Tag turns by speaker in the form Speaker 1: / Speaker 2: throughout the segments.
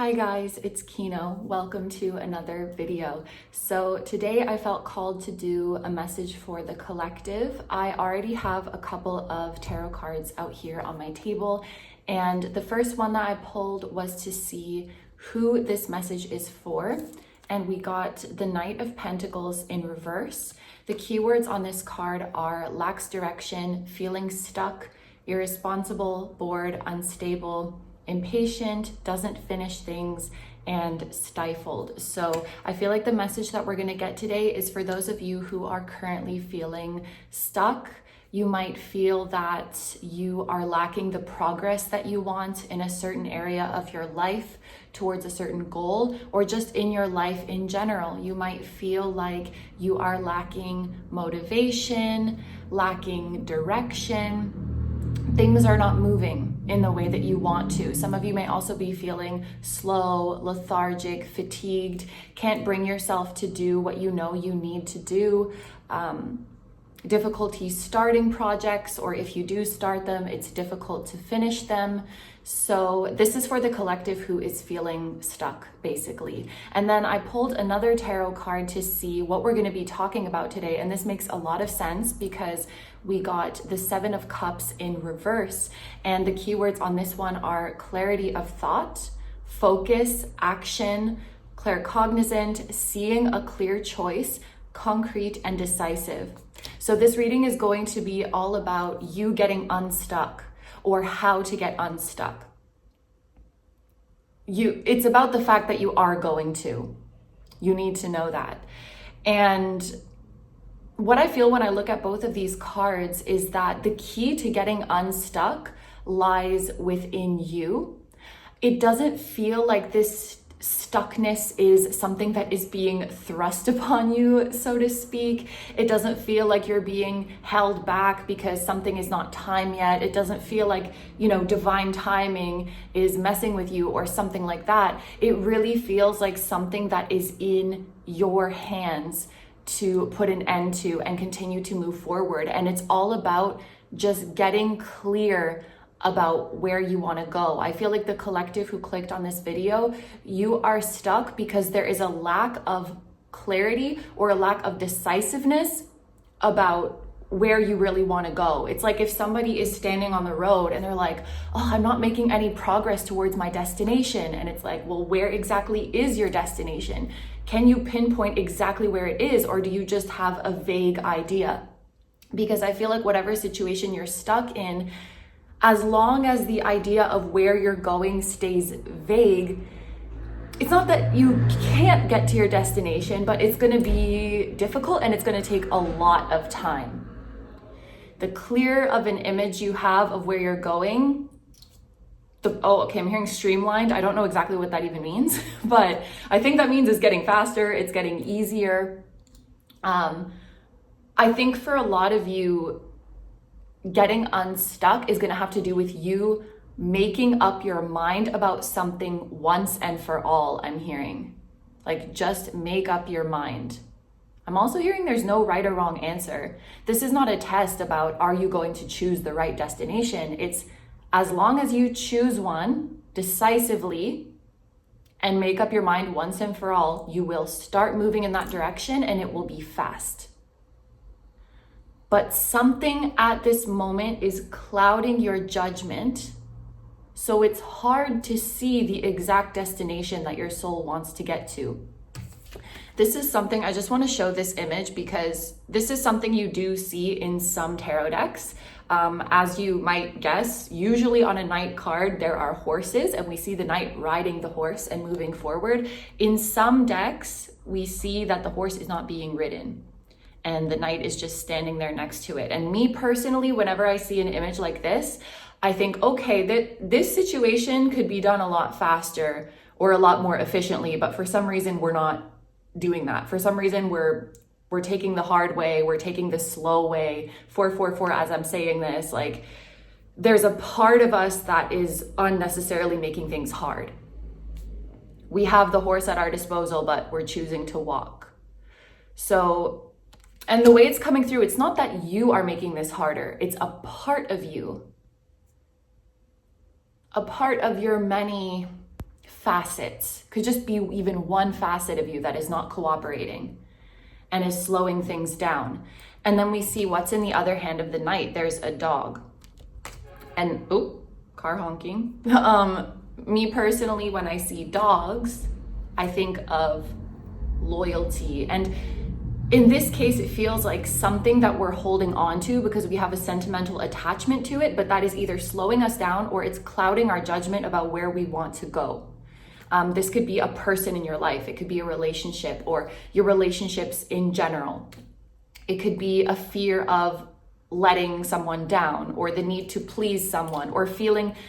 Speaker 1: Hi guys, it's Kino. Welcome to another video. So today I felt called to do a message for the collective. I already have a couple of tarot cards out here on my table, and the first one that I pulled was to see who this message is for, and we got the Knight of Pentacles in reverse. The keywords on this card are lacks direction, feeling stuck, irresponsible, bored, unstable, impatient, doesn't finish things, and stifled. So I feel like the message that we're going to get today is for those of you who are currently feeling stuck. You might feel that you are lacking the progress that you want in a certain area of your life towards a certain goal, or just in your life in general. You might feel like you are lacking motivation, lacking direction. Things are not moving in the way that you want to. Some of you may also be feeling slow, lethargic, fatigued, can't bring yourself to do what you know you need to do. Difficulty starting projects, or if you do start them, it's difficult to finish them. So this is for the collective who is feeling stuck, basically. And then I pulled another tarot card to see what we're going to be talking about today. And this makes a lot of sense because we got the Seven of Cups in reverse. And the keywords on this one are clarity of thought, focus, action, claircognizant, seeing a clear choice, concrete, and decisive. So this reading is going to be all about you getting unstuck, or how to get unstuck. It's about the fact that you are going to. You need to know that. And what I feel when I look at both of these cards is that the key to getting unstuck lies within you. It doesn't feel like this stuckness is something that is being thrust upon you, so to speak. It doesn't feel like you're being held back because something is not time yet. It doesn't feel like, divine timing is messing with you or something like that. It really feels like something that is in your hands to put an end to and continue to move forward. And it's all about just getting clear about where you want to go. I feel like the collective who clicked on this video, you are stuck because there is a lack of clarity or a lack of decisiveness about where you really want to go. It's like if somebody is standing on the road and they're like, oh, I'm not making any progress towards my destination. And it's like, well, where exactly is your destination? Can you pinpoint exactly where it is, or do you just have a vague idea? Because I feel like whatever situation you're stuck in, as long as the idea of where you're going stays vague, it's not that you can't get to your destination, but it's going to be difficult and it's going to take a lot of time. The clearer of an image you have of where you're going, I'm hearing streamlined. I don't know exactly what that even means, but I think that means it's getting faster, it's getting easier. I think for a lot of you, getting unstuck is going to have to do with you making up your mind about something once and for all. I'm hearing, like, just make up your mind. I'm also hearing there's no right or wrong answer. This is not a test about are you going to choose the right destination. It's as long as you choose one decisively and make up your mind once and for all, you will start moving in that direction and it will be fast. But something at this moment is clouding your judgment, so it's hard to see the exact destination that your soul wants to get to. This is something, I just want to show this image because this is something you do see in some tarot decks. As you might guess, usually on a knight card, there are horses and we see the knight riding the horse and moving forward. In some decks, we see that the horse is not being ridden and the knight is just standing there next to it. And me personally, whenever I see an image like this, I think, okay, this situation could be done a lot faster or a lot more efficiently, but for some reason we're not doing that. For some reason we're taking the hard way, we're taking the slow way. 444 as I'm saying this, like there's a part of us that is unnecessarily making things hard. We have the horse at our disposal, but we're choosing to walk. So, and the way it's coming through, it's not that you are making this harder. It's a part of you. A part of your many facets, could just be even one facet of you that is not cooperating and is slowing things down. And then we see what's in the other hand of the Knight. There's a dog. And, oh, car honking. Me personally, when I see dogs, I think of loyalty. And in this case, it feels like something that we're holding on to because we have a sentimental attachment to it, but that is either slowing us down or it's clouding our judgment about where we want to go. This could be a person in your life. It could be a relationship or your relationships in general. It could be a fear of letting someone down or the need to please someone or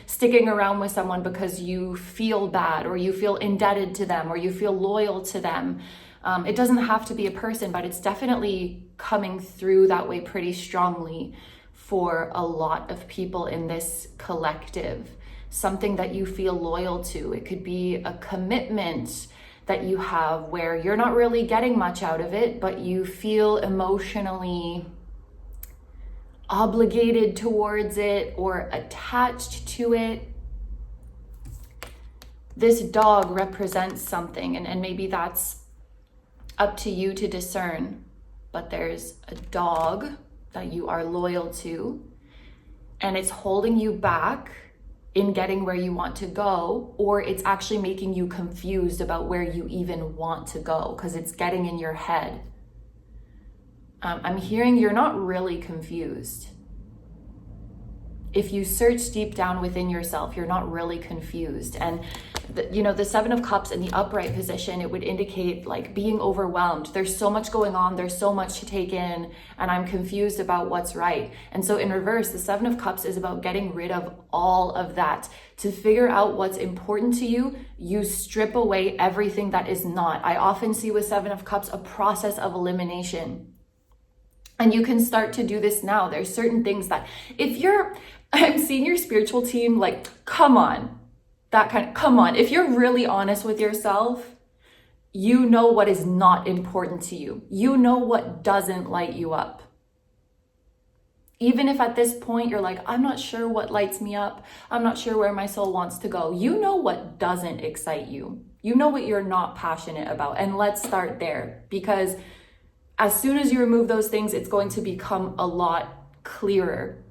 Speaker 1: sticking around with someone because you feel bad or you feel indebted to them or you feel loyal to them. It doesn't have to be a person, but it's definitely coming through that way pretty strongly for a lot of people in this collective. Something that you feel loyal to. It could be a commitment that you have where you're not really getting much out of it, but you feel emotionally obligated towards it or attached to it. This dog represents something, and maybe that's up to you to discern, but there's a dog that you are loyal to, and it's holding you back in getting where you want to go, or it's actually making you confused about where you even want to go because it's getting in your head. I'm hearing you're not really confused. If you search deep down within yourself, you're not really confused. And the Seven of Cups in the upright position, it would indicate like being overwhelmed. There's so much going on. There's so much to take in, and I'm confused about what's right. And so in reverse, the Seven of Cups is about getting rid of all of that. To figure out what's important to you, you strip away everything that is not. I often see with Seven of Cups a process of elimination. And you can start to do this now. There's certain things that I'm seeing your spiritual team, like, come on. If you're really honest with yourself, you know what is not important to you. You know what doesn't light you up. Even if at this point you're like, I'm not sure what lights me up. I'm not sure where my soul wants to go. You know what doesn't excite you. You know what you're not passionate about. And let's start there, because as soon as you remove those things, it's going to become a lot clearer.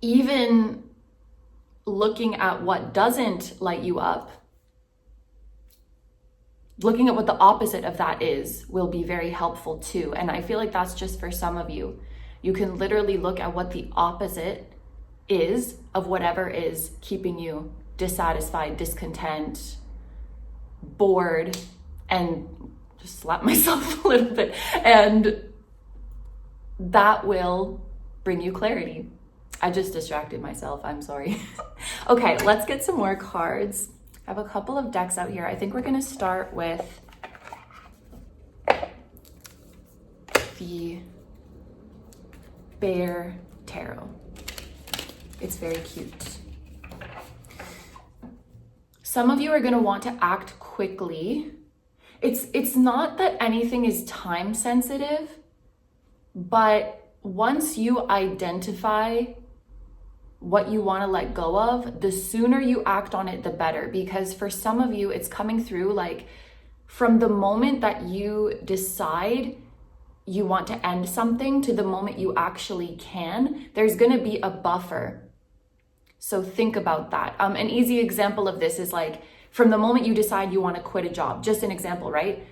Speaker 1: Even looking at what doesn't light you up, looking at what the opposite of that is, will be very helpful too. And I feel like that's just for some of you. You can literally look at what the opposite is of whatever is keeping you dissatisfied, discontent, bored, and just slap myself a little bit. And that will bring you clarity. I just distracted myself, I'm sorry. Okay, let's get some more cards. I have a couple of decks out here. I think we're gonna start with the Bear Tarot. It's very cute. Some of you are gonna want to act quickly. It's not that anything is time sensitive, but once you identify what you want to let go of, the sooner you act on it, the better. Because for some of you, it's coming through like from the moment that you decide you want to end something to the moment you actually can, there's going to be a buffer. So think about that. An easy example of this is like from the moment you decide you want to quit a job, just an example, right?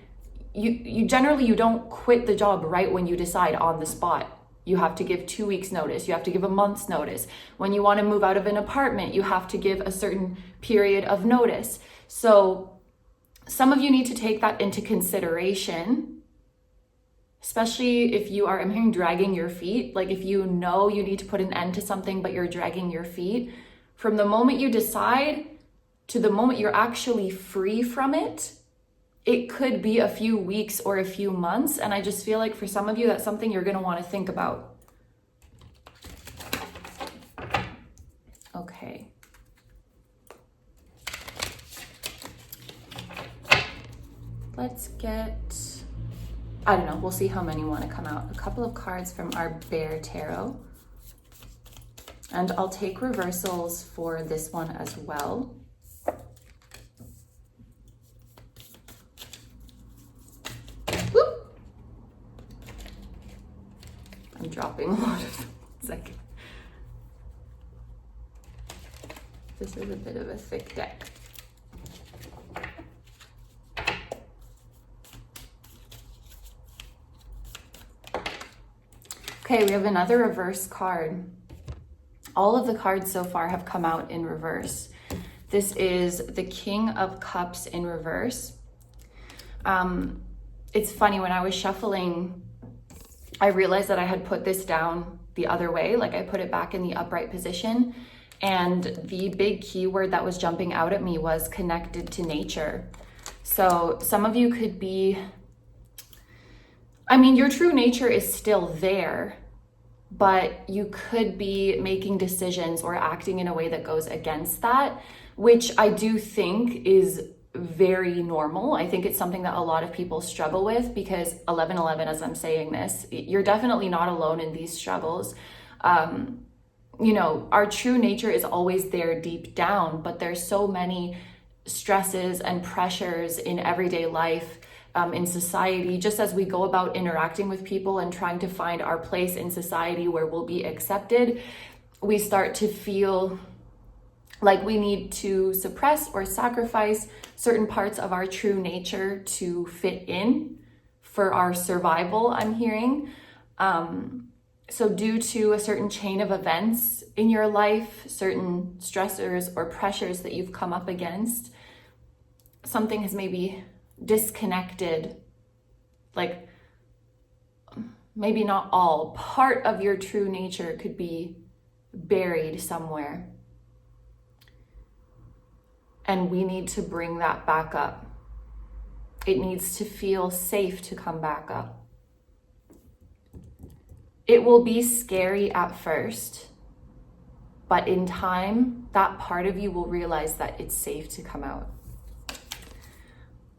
Speaker 1: You generally, you don't quit the job right when you decide on the spot. You have to give 2 weeks notice. You have to give a month's notice. When you want to move out of an apartment, you have to give a certain period of notice. So some of you need to take that into consideration, especially if you are, I'm hearing dragging your feet. Like if you know you need to put an end to something, but you're dragging your feet, from the moment you decide to the moment you're actually free from it, it could be a few weeks or a few months. And I just feel like for some of you, that's something you're going to want to think about. Okay. Let's get, I don't know, we'll see how many want to come out. A couple of cards from our Bear Tarot. And I'll take reversals for this one as well. dropping a lot of them. 1 second. This is a bit of a thick deck. Okay, we have another reverse card. All of the cards so far have come out in reverse. This is the King of Cups in reverse. It's funny, when I was shuffling, I realized that I had put this down the other way, like I put it back in the upright position. And the big keyword that was jumping out at me was connected to nature. So some of you could be, I mean, your true nature is still there, but you could be making decisions or acting in a way that goes against that, which I do think is very normal. I think it's something that a lot of people struggle with, because 1111, as I'm saying this, you're definitely not alone in these struggles. You know, our true nature is always there deep down, but there's so many stresses and pressures in everyday life, in society, just as we go about interacting with people and trying to find our place in society where we'll be accepted, we start to feel like we need to suppress or sacrifice certain parts of our true nature to fit in for our survival, I'm hearing. So due to a certain chain of events in your life, certain stressors or pressures that you've come up against, something has maybe disconnected, like maybe not all, part of your true nature could be buried somewhere. And we need to bring that back up. It needs to feel safe to come back up. It will be scary at first, but in time, that part of you will realize that it's safe to come out.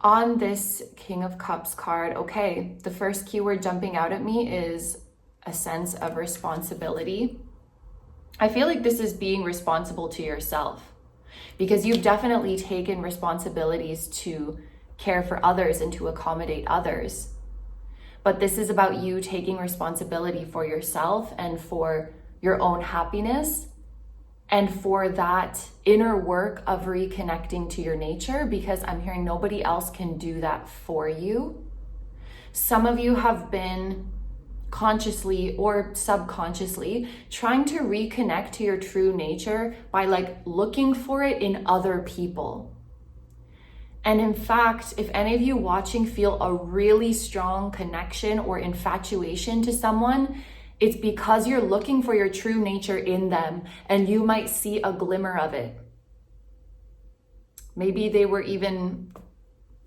Speaker 1: On this King of Cups card, okay, the first keyword jumping out at me is a sense of responsibility. I feel like this is being responsible to yourself, because you've definitely taken responsibilities to care for others and to accommodate others. But this is about you taking responsibility for yourself and for your own happiness and for that inner work of reconnecting to your nature, because I'm hearing nobody else can do that for you. Some of you have been consciously or subconsciously trying to reconnect to your true nature by looking for it in other people. And in fact, if any of you watching feel a really strong connection or infatuation to someone, it's because you're looking for your true nature in them, and you might see a glimmer of it. Maybe they were even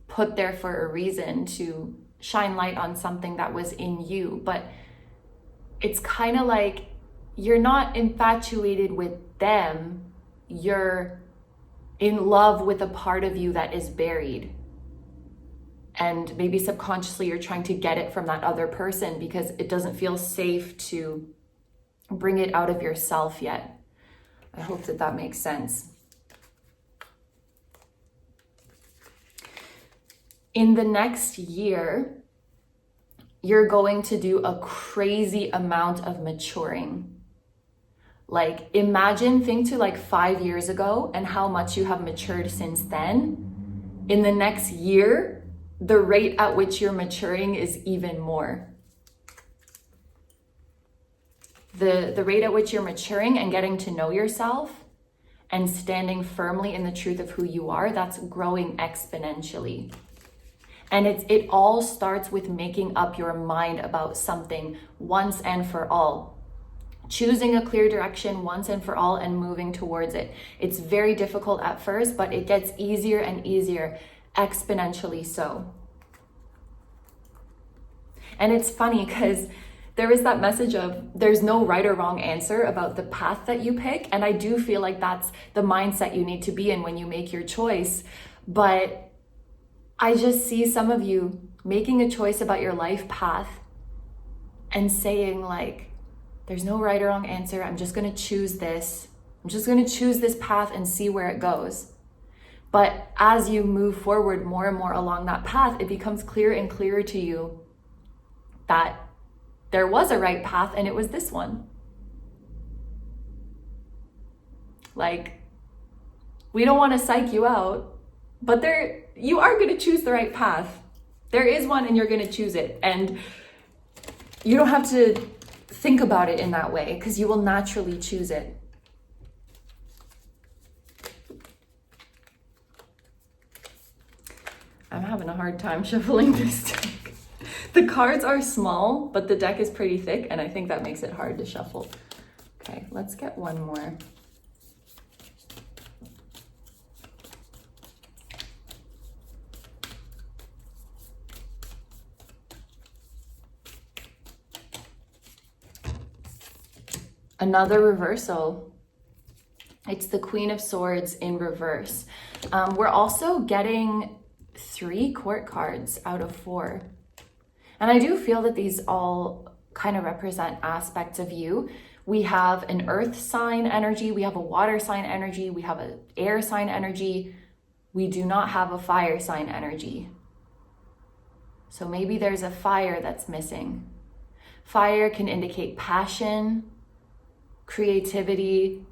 Speaker 1: put there for a reason, to shine light on something that was in you. But it's kind of like you're not infatuated with them, you're in love with a part of you that is buried. And maybe subconsciously you're trying to get it from that other person because it doesn't feel safe to bring it out of yourself yet. I hope that that makes sense. In the next year, you're going to do a crazy amount of maturing. Think to 5 years ago and how much you have matured since then. In the next year, the rate at which you're maturing is even more. The rate at which you're maturing and getting to know yourself and standing firmly in the truth of who you are, that's growing exponentially. And it all starts with making up your mind about something once and for all. Choosing a clear direction once and for all and moving towards it. It's very difficult at first, but it gets easier and easier, exponentially so. And it's funny because there is that message of there's no right or wrong answer about the path that you pick. And I do feel like that's the mindset you need to be in when you make your choice. But I just see some of you making a choice about your life path and saying there's no right or wrong answer. I'm just going to choose this. I'm just going to choose this path and see where it goes. But as you move forward more and more along that path, it becomes clearer and clearer to you that There was a right path, and it was this one. Like, we don't want to psych you out, but you are going to choose the right path. There is one, and you're going to choose it. And you don't have to think about it in that way, because you will naturally choose it. I'm having a hard time shuffling this deck. The cards are small, but the deck is pretty thick, and I think that makes it hard to shuffle. Okay, let's get one more. Another reversal. It's the Queen of Swords in reverse. We're also getting 3 court cards out of 4. And I do feel that these all kind of represent aspects of you. We have an earth sign energy, we have a water sign energy, we have an air sign energy. We do not have a fire sign energy. So maybe there's a fire that's missing. Fire can indicate passion, creativity,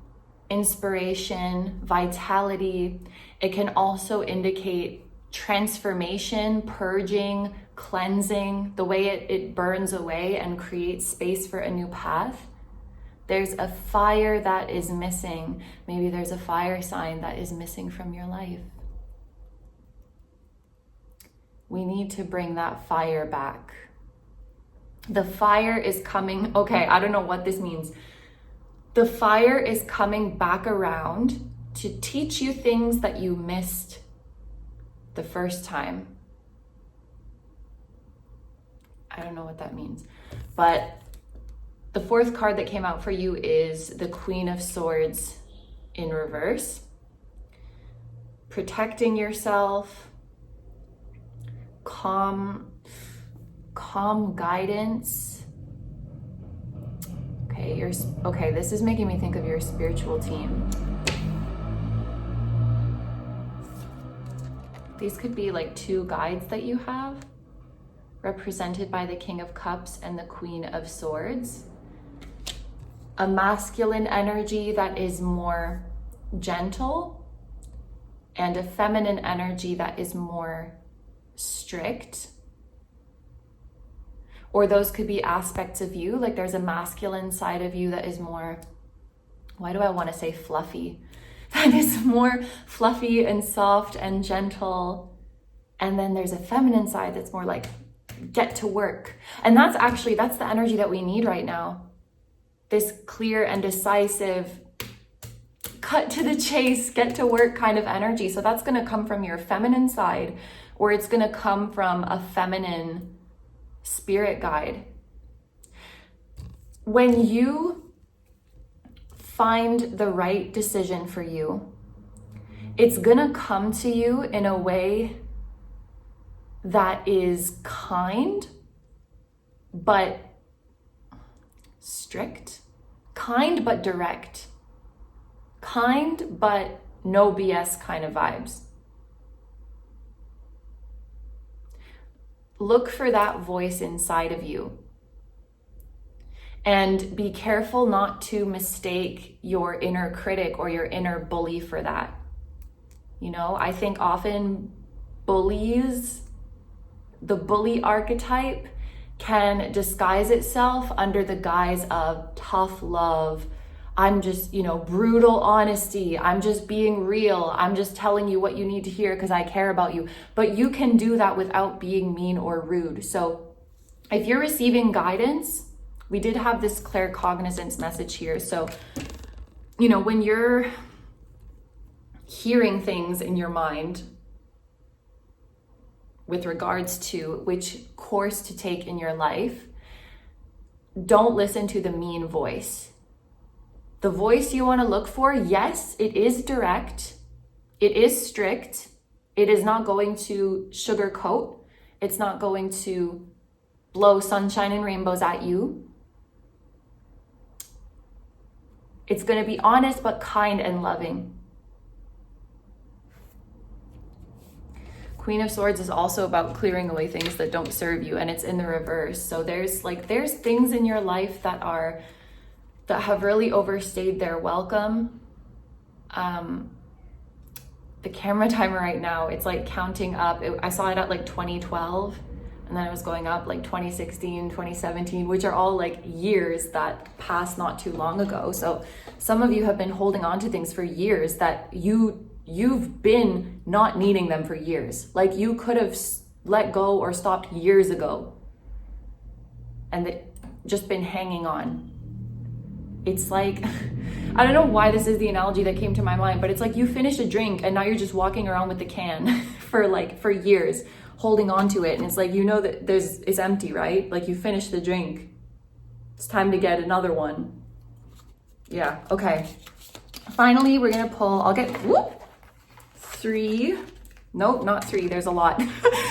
Speaker 1: inspiration, vitality. It can also indicate transformation, purging, cleansing, the way it burns away and creates space for a new path. There's a fire that is missing. Maybe there's a fire sign that is missing from your life. We need to bring that fire back. The fire is coming. Okay, I don't know what this means. The fire is coming back around to teach you things that you missed the first time. I don't know what that means. But the 4th card that came out for you is the Queen of Swords in reverse. Protecting yourself, calm guidance. Okay, this is making me think of your spiritual team. These could be like 2 guides that you have, represented by the King of Cups and the Queen of Swords. A masculine energy that is more gentle, and a feminine energy that is more strict. Or those could be aspects of you, like there's a masculine side of you that is more, why do I want to say fluffy? That is more fluffy and soft and gentle. And then there's a feminine side that's more like, get to work. And that's the energy that we need right now. This clear and decisive, cut to the chase, get to work kind of energy. So that's going to come from your feminine side, or it's going to come from a feminine spirit guide. When you find the right decision for you, it's going to come to you in a way that is kind, but strict. Kind, but direct. Kind, but no BS kind of vibes. Look for that voice inside of you. And be careful not to mistake your inner critic or your inner bully for that. You know, I think often bullies, the bully archetype can disguise itself under the guise of tough love. I'm just, brutal honesty. I'm just being real. I'm just telling you what you need to hear because I care about you. But you can do that without being mean or rude. So if you're receiving guidance, we did have this claircognizance message here. So, when you're hearing things in your mind with regards to which course to take in your life, don't listen to the mean voice. The voice you want to look for, yes, it is direct, it is strict, it is not going to sugarcoat, it's not going to blow sunshine and rainbows at you. It's going to be honest but kind and loving. Queen of Swords is also about clearing away things that don't serve you, and it's in the reverse. So there's things in your life that have really overstayed their welcome. The camera timer right now, it's like counting up. I saw it at like 2012, and then it was going up like 2016, 2017, which are all like years that passed not too long ago. So some of you have been holding on to things for years that you've been not needing them for years. Like you could have let go or stopped years ago, and just been hanging on. It's like, I don't know why this is the analogy that came to my mind, but it's like you finished a drink and now you're just walking around with the can for years, holding on to it. And it's like, you know that it's empty, right? Like you finished the drink. It's time to get another one. Yeah, okay. Finally, we're gonna pull, I'll get, 3. Nope, not 3, there's a lot.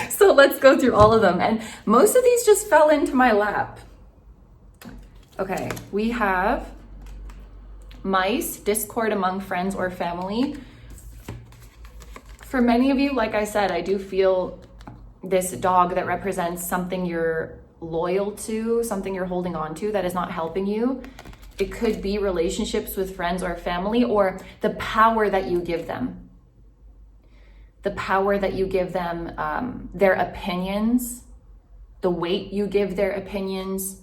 Speaker 1: So let's go through all of them. And most of these just fell into my lap. Okay, we have mice, discord among friends or family. For many of you, like I said, I do feel this dog that represents something you're loyal to, something you're holding on to that is not helping you. It could be relationships with friends or family, or the power that you give them. The power that you give them, their opinions, the weight you give their opinions.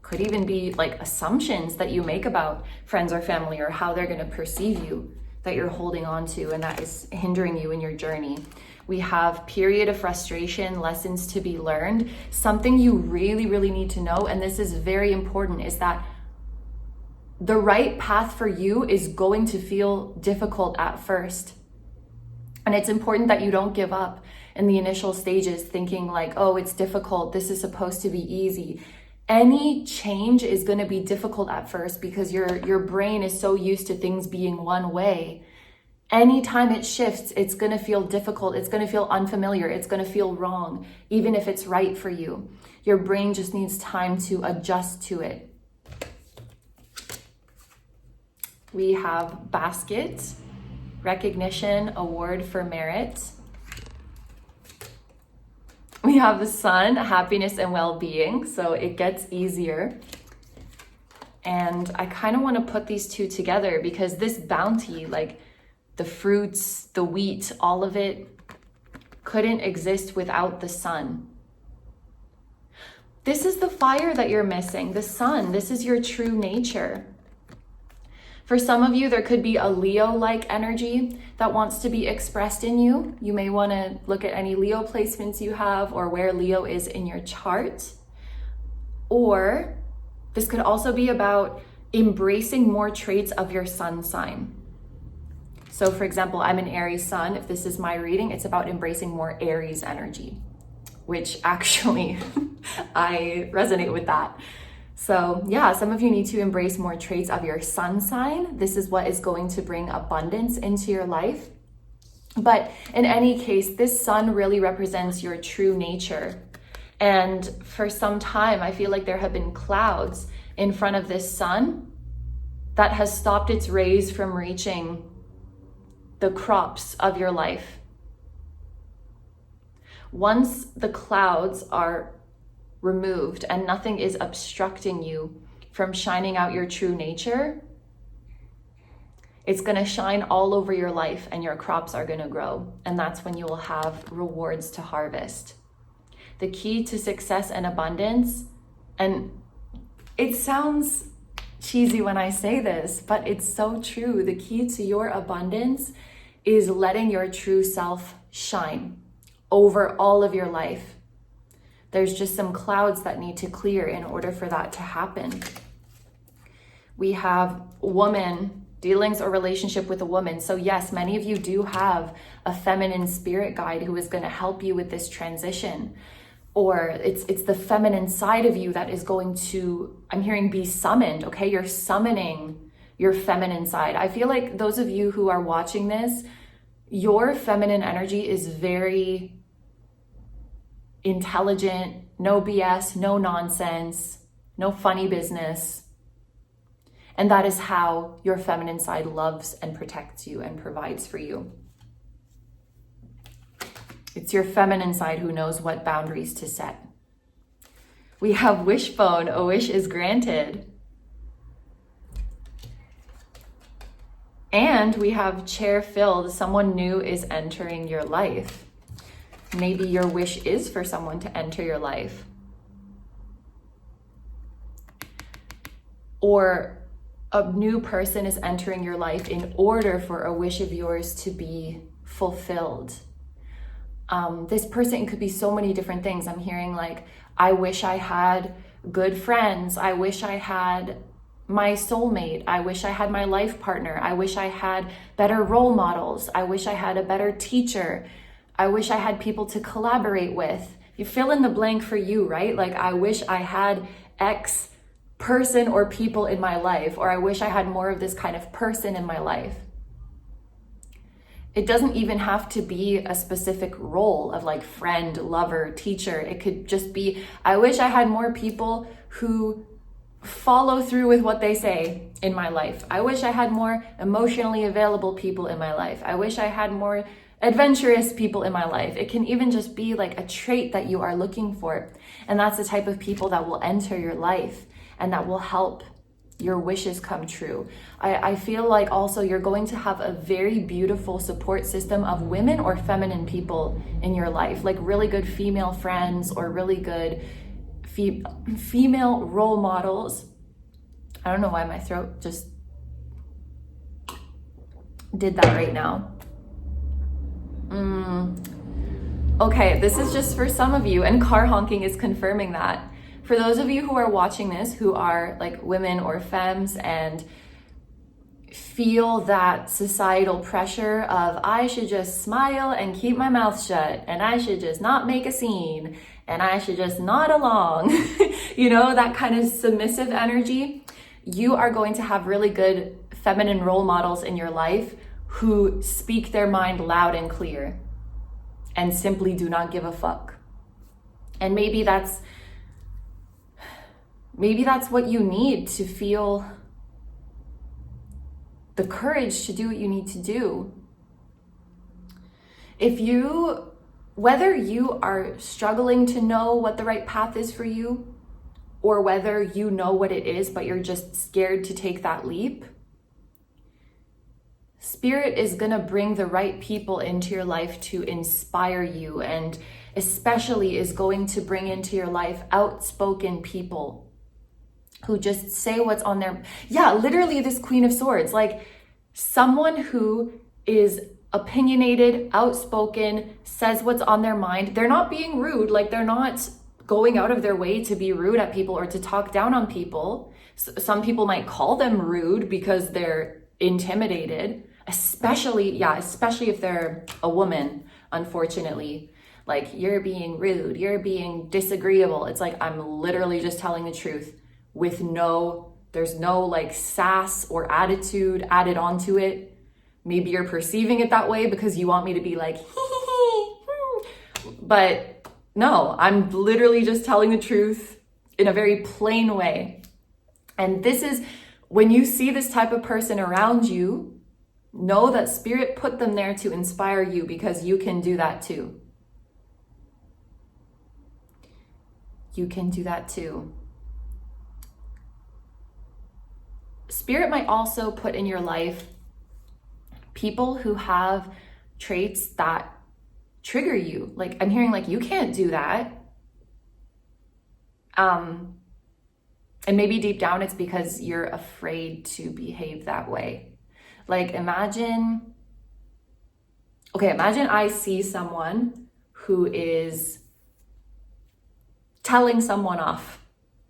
Speaker 1: Could even be like assumptions that you make about friends or family, or how they're going to perceive you, that you're holding on to, and that is hindering you in your journey. We have period of frustration, lessons to be learned. Something you really, really need to know, and this is very important, is that the right path for you is going to feel difficult at first. And it's important that you don't give up in the initial stages thinking like, oh, it's difficult, this is supposed to be easy. Any change is going to be difficult at first because your brain is so used to things being one way. Anytime it shifts, it's going to feel difficult. It's going to feel unfamiliar. It's going to feel wrong, even if it's right for you. Your brain just needs time to adjust to it. We have basket, recognition, award for merit. We have the sun, happiness and well-being, so it gets easier. And I kind of want to put these two together because this bounty, like the fruits, the wheat, all of it couldn't exist without the sun. This is the fire that you're missing, the sun. This is your true nature. For some of you, there could be a Leo-like energy that wants to be expressed in you. You may want to look at any Leo placements you have or where Leo is in your chart. Or this could also be about embracing more traits of your sun sign. So for example, I'm an Aries sun. If this is my reading, it's about embracing more Aries energy, which actually I resonate with that. So yeah, some of you need to embrace more traits of your sun sign. This is what is going to bring abundance into your life. But in any case, this sun really represents your true nature. And for some time, I feel like there have been clouds in front of this sun that has stopped its rays from reaching the crops of your life. Once the clouds are removed and nothing is obstructing you from shining out your true nature, it's going to shine all over your life and your crops are going to grow. And that's when you will have rewards to harvest. The key to success and abundance, and it sounds cheesy when I say this, but it's so true. The key to your abundance is letting your true self shine over all of your life. There's just some clouds that need to clear in order for that to happen. We have woman, dealings or relationship with a woman. So yes, many of you do have a feminine spirit guide who is going to help you with this transition. Or it's the feminine side of you that is going to, I'm hearing, be summoned, okay? You're summoning your feminine side. I feel like those of you who are watching this, your feminine energy is very intelligent, no BS, no nonsense, no funny business. And that is how your feminine side loves and protects you and provides for you. It's your feminine side who knows what boundaries to set. We have wishbone, a wish is granted. And we have chair filled, someone new is entering your life. Maybe your wish is for someone to enter your life. Or a new person is entering your life in order for a wish of yours to be fulfilled. This person could be so many different things. I'm hearing like, I wish I had good friends. I wish I had my soulmate. I wish I had my life partner. I wish I had better role models. I wish I had a better teacher. I wish I had people to collaborate with. You fill in the blank for you, right? Like, I wish I had X person or people in my life, or I wish I had more of this kind of person in my life. It doesn't even have to be a specific role of like friend, lover, teacher. It could just be, I wish I had more people who follow through with what they say in my life. I wish I had more emotionally available people in my life. I wish I had more adventurous people in my life. It can even just be like a trait that you are looking for. And that's the type of people that will enter your life and that will help your wishes come true. I feel like also you're going to have a very beautiful support system of women or feminine people in your life, like really good female friends or really good female role models. I don't know why my throat just did that right now. Okay, this is just for some of you, and car honking is confirming that. For those of you who are watching this, who are like women or femmes and feel that societal pressure of I should just smile and keep my mouth shut, and I should just not make a scene, and I should just nod along, you know, that kind of submissive energy, you are going to have really good feminine role models in your life who speak their mind loud and clear and simply do not give a fuck. And maybe that's what you need to feel the courage to do what you need to do. Whether you are struggling to know what the right path is for you, or whether you know what it is, but you're just scared to take that leap, Spirit is gonna bring the right people into your life to inspire you, and especially is going to bring into your life outspoken people who just say what's on their, literally this Queen of Swords, like someone who is opinionated, outspoken, says what's on their mind. They're not being rude, like they're not going out of their way to be rude at people or to talk down on people. Some people might call them rude because they're intimidated, especially if they're a woman, unfortunately. Like, you're being rude, you're being disagreeable. It's like, I'm literally just telling the truth with there's no like sass or attitude added onto it. Maybe you're perceiving it that way because you want me to be like, but no, I'm literally just telling the truth in a very plain way. And this is, when you see this type of person around you, know that Spirit put them there to inspire you, because you can do that too. You can do that too. Spirit might also put in your life people who have traits that trigger you. Like, I'm hearing like, you can't do that. And maybe deep down it's because you're afraid to behave that way. Like, imagine I see someone who is telling someone off,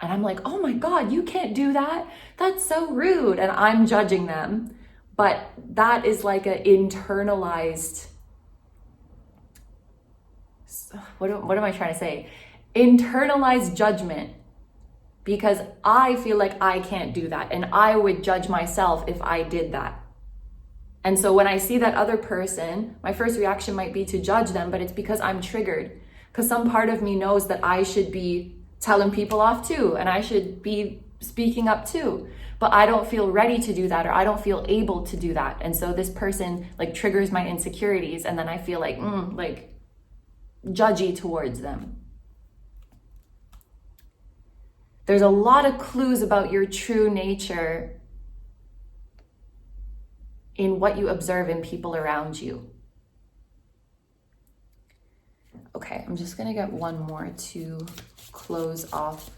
Speaker 1: and I'm like, oh my God, you can't do that. That's so rude. And I'm judging them. But that is like an internalized, what am I trying to say? Internalized judgment, because I feel like I can't do that. And I would judge myself if I did that. And so when I see that other person, my first reaction might be to judge them, but it's because I'm triggered. Because some part of me knows that I should be telling people off too, and I should be speaking up too. But I don't feel ready to do that, or I don't feel able to do that. And so this person like triggers my insecurities, and then I feel like, judgy towards them. There's a lot of clues about your true nature in what you observe in people around you. Okay, I'm just gonna get one more to close off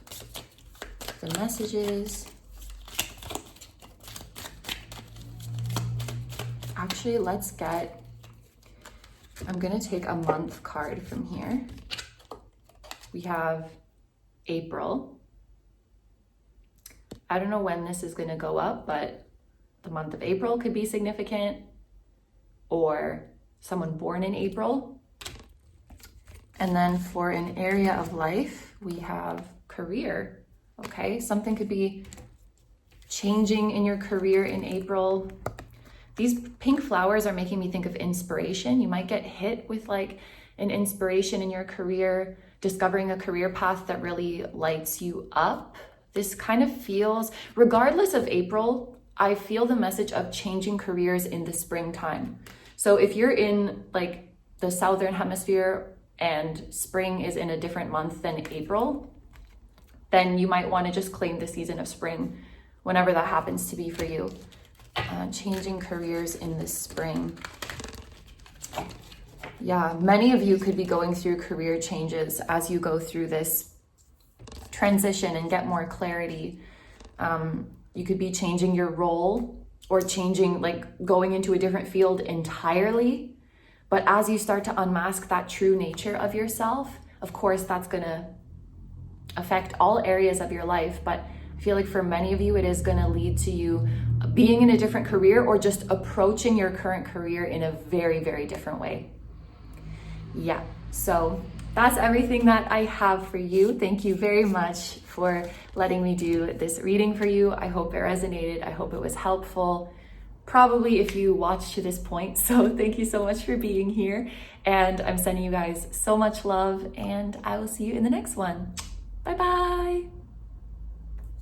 Speaker 1: the messages. Actually, I'm gonna take a month card from here. We have April. I don't know when this is gonna go up, but the month of April could be significant, or someone born in April. And then for an area of life, we have career, okay? Something could be changing in your career in April. These pink flowers are making me think of inspiration. You might get hit with like an inspiration in your career, discovering a career path that really lights you up. This kind of feels, regardless of April, I feel the message of changing careers in the springtime. So if you're in like the Southern Hemisphere and spring is in a different month than April, then you might want to just claim the season of spring whenever that happens to be for you. Changing careers in the spring. Yeah, many of you could be going through career changes as you go through this transition and get more clarity. You could be changing your role or changing, like going into a different field entirely. But as you start to unmask that true nature of yourself, of course, that's gonna affect all areas of your life. But I feel like for many of you, it is gonna lead to you being in a different career or just approaching your current career in a very, very different way. Yeah, so that's everything that I have for you. Thank you very much for letting me do this reading for you. I hope it resonated. I hope it was helpful. Probably if you watched to this point. So thank you so much for being here. And I'm sending you guys so much love, and I will see you in the next one. Bye-bye.